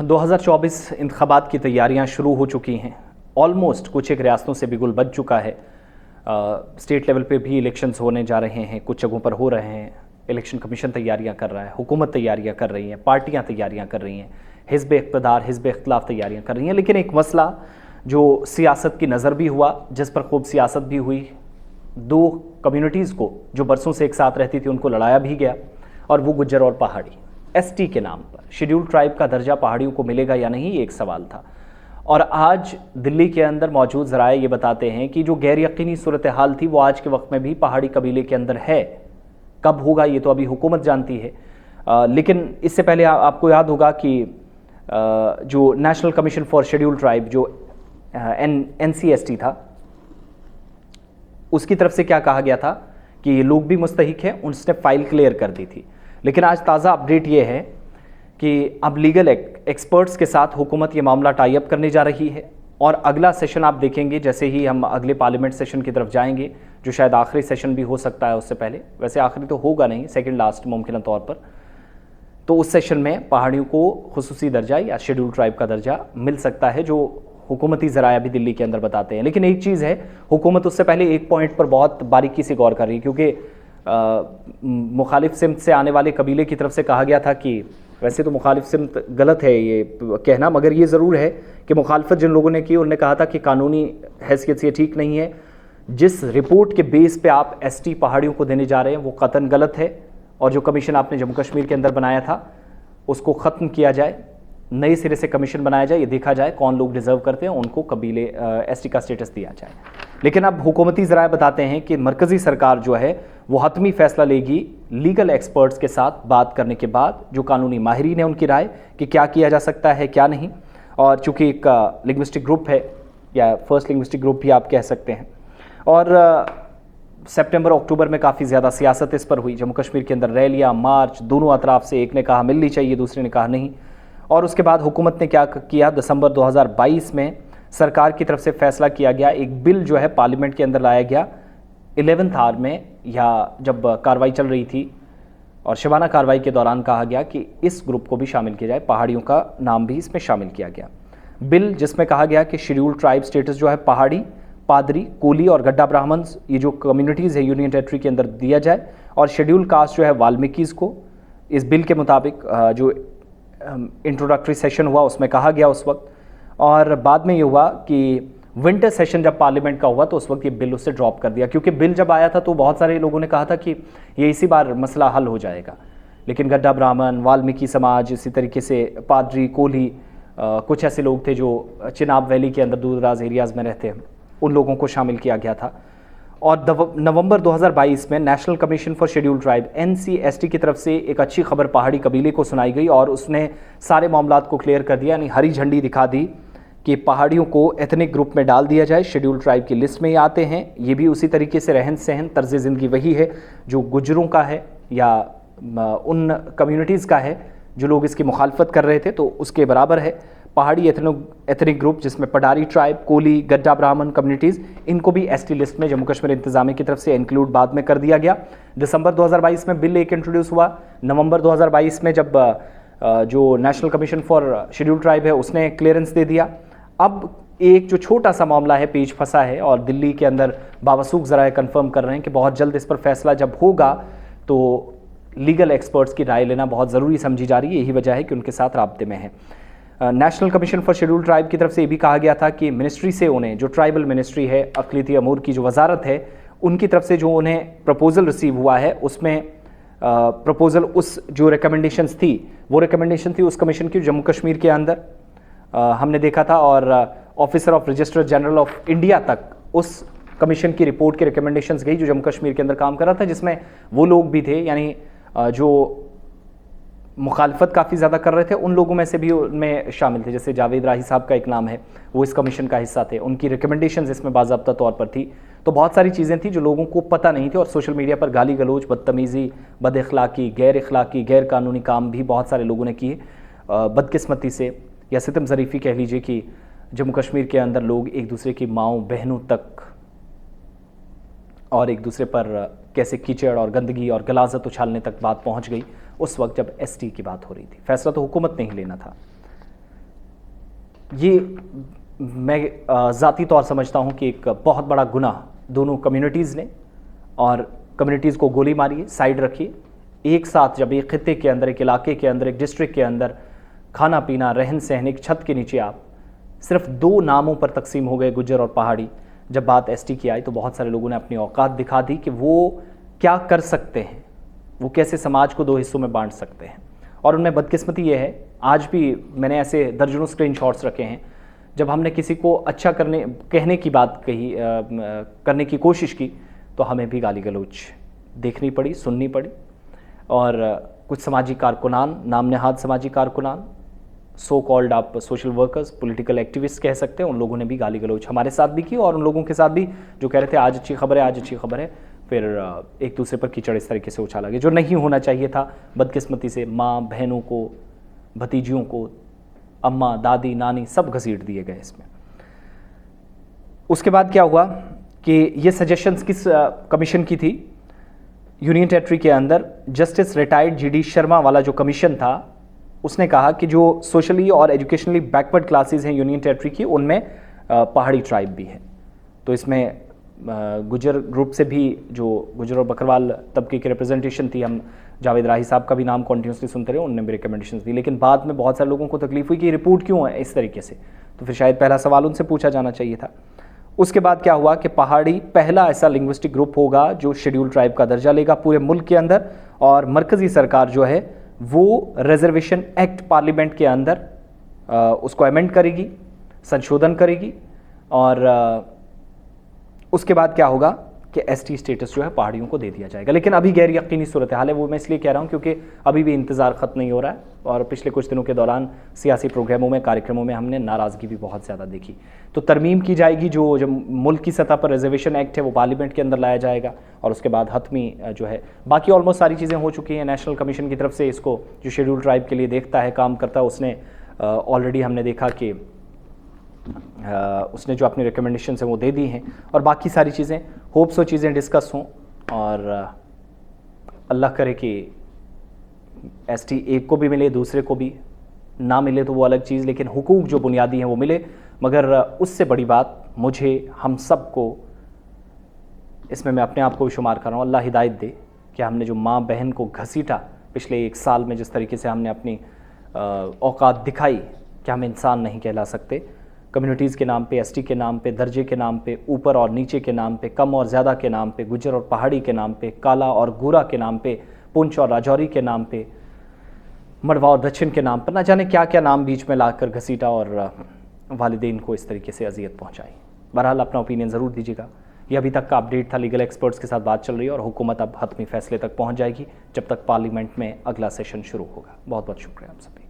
2024 इंतखाबात की तैयारियां शुरू हो चुकी हैं। ऑलमोस्ट कुछ एक रियासतों से बिगुल बज चुका है। स्टेट लेवल पे भी इलेक्शंस होने जा रहे हैं, कुछ जगहों पर हो रहे हैं। इलेक्शन कमीशन तैयारियां कर रहा है, हुकूमत तैयारियां कर रही हैं, पार्टियां तैयारियां कर रही हैं, हिज़्ब इक़्तिदार हिज़्ब इख्तिलाफ तैयारियां कर रही हैं। लेकिन एक मसला जो सियासत की नज़र भी हुआ, जिस पर खूब सियासत भी हुई, दो कम्युनिटीज़ को जो बरसों से एक साथ रहती थी उनको लड़ाया भी गया, और वो गुज्जर और पहाड़ी। एसटी के नाम पर शेड्यूल ट्राइब का दर्जा पहाड़ियों को मिलेगा या नहीं, ये एक सवाल था। और आज दिल्ली के अंदर मौजूद ज़राए ये बताते हैं कि जो गैर यकीनी सूरत हाल थी वो आज के वक्त में भी पहाड़ी कबीले के अंदर है। कब होगा ये तो अभी हुकूमत जानती है। लेकिन इससे पहले आपको याद होगा कि जो national commission for schedule tribe जो NCST था, उसकी तरफ से क्या कहा गया था कि ये लोग भी मुस्तहिक हैं, उसने फाइल क्लियर कर दी थी। लेकिन आज ताज़ा अपडेट ये है कि अब लीगल एक्सपर्ट्स के साथ हुकूमत ये मामला टाई अप करने जा रही है। और अगला सेशन आप देखेंगे, जैसे ही हम अगले पार्लियामेंट सेशन की तरफ जाएंगे, जो शायद आखिरी सेशन भी हो सकता है उससे पहले, वैसे आखिरी तो होगा नहीं, सेकंड लास्ट मुमकिन तौर पर, तो उस सेशन में पहाड़ियों को खुसूसी दर्जा या शेड्यूल ट्राइब का दर्जा मिल सकता है, जो हुकूमती ज़राए अभी दिल्ली के अंदर बताते हैं। लेकिन एक चीज़ है, हुकूमत उससे पहले एक पॉइंट पर बहुत बारीकी से गौर कर रही है, क्योंकि मुखालिफ सिमत से आने वाले कबीले की तरफ से कहा गया था कि वैसे तो मुखालिफ सिमत गलत है ये कहना, मगर ये ज़रूर है कि मुखालफत जिन लोगों ने की उन्होंने कहा था कि कानूनी हैसियत से ठीक नहीं है। जिस रिपोर्ट के बेस पे आप ST पहाड़ियों को देने जा रहे हैं वो कतन गलत है, और जो कमीशन आपने जम्मू कश्मीर के अंदर बनाया था उसको ख़त्म किया जाए, नए सिरे से कमीशन बनाया जाए, ये देखा जाए कौन लोग डिज़र्व करते हैं, उनको कबीले ST का स्टेटस दिया जाए। लेकिन अब हुकूमती ज़राए बताते हैं कि मरकज़ी सरकार जो है वो हतमी फ़ैसला लेगी लीगल एक्सपर्ट्स के साथ बात करने के बाद, जो कानूनी माहिरीन है उनकी राय कि क्या किया जा सकता है क्या नहीं। और चूँकि एक लिंग्विस्टिक ग्रुप है, या फर्स्ट लिंग्विस्टिक ग्रुप भी आप कह सकते हैं, और सितंबर अक्टूबर में काफ़ी ज़्यादा सियासत इस पर हुई। जम्मू कश्मीर के अंदर रैलियाँ, मार्च, दोनों अतराफ से, एक ने कहा मिलनी चाहिए, दूसरे ने कहा नहीं। और उसके बाद हुकूमत ने क्या किया, दिसंबर 2022 में सरकार की तरफ से फैसला किया गया, एक बिल जो है पार्लियामेंट के अंदर लाया गया 11th आवर में, या जब कार्रवाई चल रही थी, और शबाना कार्रवाई के दौरान कहा गया कि इस ग्रुप को भी शामिल किया जाए, पहाड़ियों का नाम भी इसमें शामिल किया गया। बिल जिसमें कहा गया कि शेड्यूल ट्राइब स्टेटस जो है पहाड़ी, पादरी, कोली और गड्ढा ब्राह्मण्स, ये जो कम्युनिटीज़ है यूनियन टेरिटरी के अंदर दिया जाए, और शेड्यूल कास्ट जो है वाल्मीकीज़ को। इस बिल के मुताबिक जो इंट्रोडक्टरी सेशन हुआ उसमें कहा गया उस वक्त, और बाद में ये हुआ कि विंटर सेशन जब पार्लियामेंट का हुआ तो उस वक्त ये बिल उससे ड्रॉप कर दिया, क्योंकि बिल जब आया था तो बहुत सारे लोगों ने कहा था कि ये इसी बार मसला हल हो जाएगा। लेकिन गड्ढा ब्राह्मण, वाल्मीकि समाज, इसी तरीके से पादरी, कोली, कुछ ऐसे लोग थे जो चिनाब वैली के अंदर दूर दराज एरियाज़ में रहते हैं, उन लोगों को शामिल किया गया था। और नवंबर 2022 में national commission for schedule tribe NCST की तरफ से एक अच्छी खबर पहाड़ी कबीले को सुनाई गई, और उसने सारे मामलात को क्लियर कर दिया, यानी हरी झंडी दिखा दी कि पहाड़ियों को एथनिक ग्रुप में डाल दिया जाए, शेड्यूल ट्राइब की लिस्ट में ही आते हैं। ये भी उसी तरीके से रहन सहन, तर्ज ज़िंदगी वही है जो गुज्जरों का है या उन कम्युनिटीज़ का है जो लोग इसकी मुखालफत कर रहे थे, तो उसके बराबर है। पहाड़ी एथनिक ग्रुप जिसमें पडारी ट्राइब, कोली, गड्ढा ब्राह्मण कम्युनिटीज़, इनको भी ST लिस्ट में जम्मू कश्मीर इंतज़ामिया की तरफ से इंक्लूड बाद में कर दिया गया। दिसंबर 2022 में बिल एक इंट्रोड्यूस हुआ। नवंबर 2022 में जब जो national commission for schedule tribe है उसने क्लियरेंस दे दिया। अब एक जो छोटा सा मामला है पेच फंसा है, और दिल्ली के अंदर बावसूख ज़राए कंफर्म कर रहे हैं कि बहुत जल्द इस पर फैसला जब होगा तो लीगल एक्सपर्ट्स की राय लेना बहुत ज़रूरी समझी जा रही है। यही वजह है कि उनके साथ राब्ते में है। National commission for schedule tribe की तरफ से ये भी कहा गया था कि मिनिस्ट्री से उन्हें, जो ट्राइबल मिनिस्ट्री है, अक़लियती अमूर की जो वजारत है, उनकी तरफ से जो उन्हें प्रपोज़ल रिसीव हुआ है उसमें प्रपोज़ल उस जो रिकमेंडेशंस थी वो रिकमेंडेशन थी उस कमीशन की जम्मू कश्मीर के अंदर हमने देखा था, और officer of registrar general of India तक उस कमीशन की रिपोर्ट के रिकमेंडेशंस गई जो जम्मू कश्मीर के अंदर काम कर रहा था, जिसमें वो लोग भी थे, यानी जो मुखालफत काफ़ी ज़्यादा कर रहे थे उन लोगों में से भी उनमें शामिल थे। जैसे जावेद राही साहब का एक नाम है, वो इस कमीशन का हिस्सा थे, उनकी रिकमेंडेशंस इसमें बाज़ाब्ता तौर पर थी। तो बहुत सारी चीज़ें थी जो लोगों को पता नहीं थी, और सोशल मीडिया पर गाली गलोच, बदतमीज़ी, बद अखलाकी, गैर अखलाकी, गैर कानूनी काम भी बहुत सारे लोगों ने किए। बदकिस्मती से या सितम ज़रीफ़ी कह लीजिए कि जम्मू कश्मीर के अंदर लोग एक दूसरे की माँओं बहनों तक और एक दूसरे पर कैसे कीचड़ और गंदगी और गलाजत उछालने तक बात पहुंच गई उस वक्त जब ST की बात हो रही थी। फैसला तो हुकूमत ने ही लेना था। ये मैं ज़ाती तौर समझता हूँ कि एक बहुत बड़ा गुनाह दोनों कम्युनिटीज़ ने, और कम्युनिटीज़ को गोली मारी, साइड रखी, एक साथ जब एक खित्ते के अंदर, एक इलाके के अंदर, एक डिस्ट्रिक्ट के अंदर खाना पीना, रहन सहन, एक छत के नीचे आप सिर्फ दो नामों पर तकसीम हो गए, गुज्जर और पहाड़ी। जब बात एसटी की आई तो बहुत सारे लोगों ने अपनी औकात दिखा दी कि वो क्या कर सकते हैं, वो कैसे समाज को दो हिस्सों में बांट सकते हैं। और उनमें बदकिस्मती ये है, आज भी मैंने ऐसे दर्जनों स्क्रीनशॉट्स रखे हैं, जब हमने किसी को अच्छा कहने की बात कही, करने की कोशिश की, तो हमें भी गाली गलौज देखनी पड़ी, सुननी पड़ी। और कुछ समाजी कारकुनान, नाम नहाद समाजी कारकुनान, सो कॉल्ड आप सोशल वर्कर्स, पॉलिटिकल एक्टिविस्ट कह सकते हैं, उन लोगों ने भी गाली गलौज हमारे साथ भी की, और उन लोगों के साथ भी जो कह रहे थे आज अच्छी खबर है, आज अच्छी खबर है, फिर एक दूसरे पर कीचड़ इस तरीके से उछाला गया जो नहीं होना चाहिए था। बदकिस्मती से माँ बहनों को, भतीजियों को, अम्मा, दादी, नानी सब घसीट दिए गए इसमें। उसके बाद क्या हुआ कि ये सजेशंस किस कमीशन की थी? यूनियन टेरिटरी के अंदर जस्टिस रिटायर्ड जीडी शर्मा वाला जो कमीशन था, उसने कहा कि जो सोशली और एजुकेशनली बैकवर्ड क्लासेस हैं यूनियन टेरिटरी की, उनमें पहाड़ी ट्राइब भी है। तो इसमें गुजर ग्रुप से भी, जो गुजर और बकरवाल तबके की रिप्रेजेंटेशन थी, हम जावेद राही साहब का भी नाम कॉन्टिन्यूसली सुनते रहे, उन्होंने भी रिकमेंडेशन दी, लेकिन बाद में बहुत सारे लोगों को तकलीफ हुई कि रिपोर्ट क्यों है इस तरीके से, तो फिर शायद पहला सवाल उनसे पूछा जाना चाहिए था। उसके बाद क्या हुआ कि पहाड़ी पहला ऐसा लिंग्विस्टिक ग्रुप होगा जो शेड्यूल ट्राइब का दर्जा लेगा पूरे मुल्क के अंदर, और मरकज़ी सरकार जो है वो रिजर्वेशन एक्ट पार्लियामेंट के अंदर उसको अमेंड करेगी, संशोधन करेगी, और उसके बाद क्या होगा कि एसटी स्टेटस जो है पहाड़ियों को दे दिया जाएगा। लेकिन अभी गैर यकीनी सूरत हाल है, वो मैं इसलिए कह रहा हूँ क्योंकि अभी भी इंतज़ार ख़त्म नहीं हो रहा है, और पिछले कुछ दिनों के दौरान सियासी प्रोग्रामों में, कार्यक्रमों में हमने नाराज़गी भी बहुत ज़्यादा देखी। तो तरमीम की जाएगी, जो मुल्क की सतह पर रिजर्वेशन एक्ट है वो पार्लियामेंट के अंदर लाया जाएगा, और उसके बाद हतमी जो है बाकी ऑलमोस्ट सारी चीज़ें हो चुकी हैं। नेशनल कमीशन की तरफ से इसको, जो शेड्यूल ट्राइब के लिए देखता है, काम करता है, उसने ऑलरेडी हमने देखा कि उसने जो अपनी रिकमेंडेशन है वो दे दी हैं, और बाकी सारी चीज़ें होप्स, वो चीज़ें डिस्कस हों, और अल्लाह करे कि एसटी एक को भी मिले, दूसरे को भी ना मिले तो वो अलग चीज़, लेकिन हुकूक जो बुनियादी हैं वो मिले। मगर उससे बड़ी बात मुझे, हम सब को, इसमें मैं अपने आप को भी शुमार कर रहा हूँ, अल्लाह हिदायत दे कि हमने जो माँ बहन को घसीटा पिछले एक साल में, जिस तरीके से हमने अपनी औकात दिखाई कि हम इंसान नहीं कहला सकते, कम्युनिटीज़ के नाम पे, एसटी के नाम पे, दर्जे के नाम पे, ऊपर और नीचे के नाम पे, कम और ज़्यादा के नाम पे, गुज्जर और पहाड़ी के नाम पे, काला और गोरा के नाम पे, पुंछ और राजौरी के नाम पे, मड़वा और दक्षिण के नाम पर, ना जाने क्या क्या नाम बीच में लाकर घसीटा और वालिदैन को इस तरीके से अजियत पहुँचाई। बहरहाल अपना ओपिनियन ज़रूर दीजिएगा। ये अभी तक का अपडेट था, लीगल एक्सपर्ट्स के साथ बात चल रही है, और हुकूमत अब हतमी फैसले तक पहुँच जाएगी जब तक पार्लियामेंट में अगला सेशन शुरू होगा। बहुत बहुत शुक्रिया आप सभी।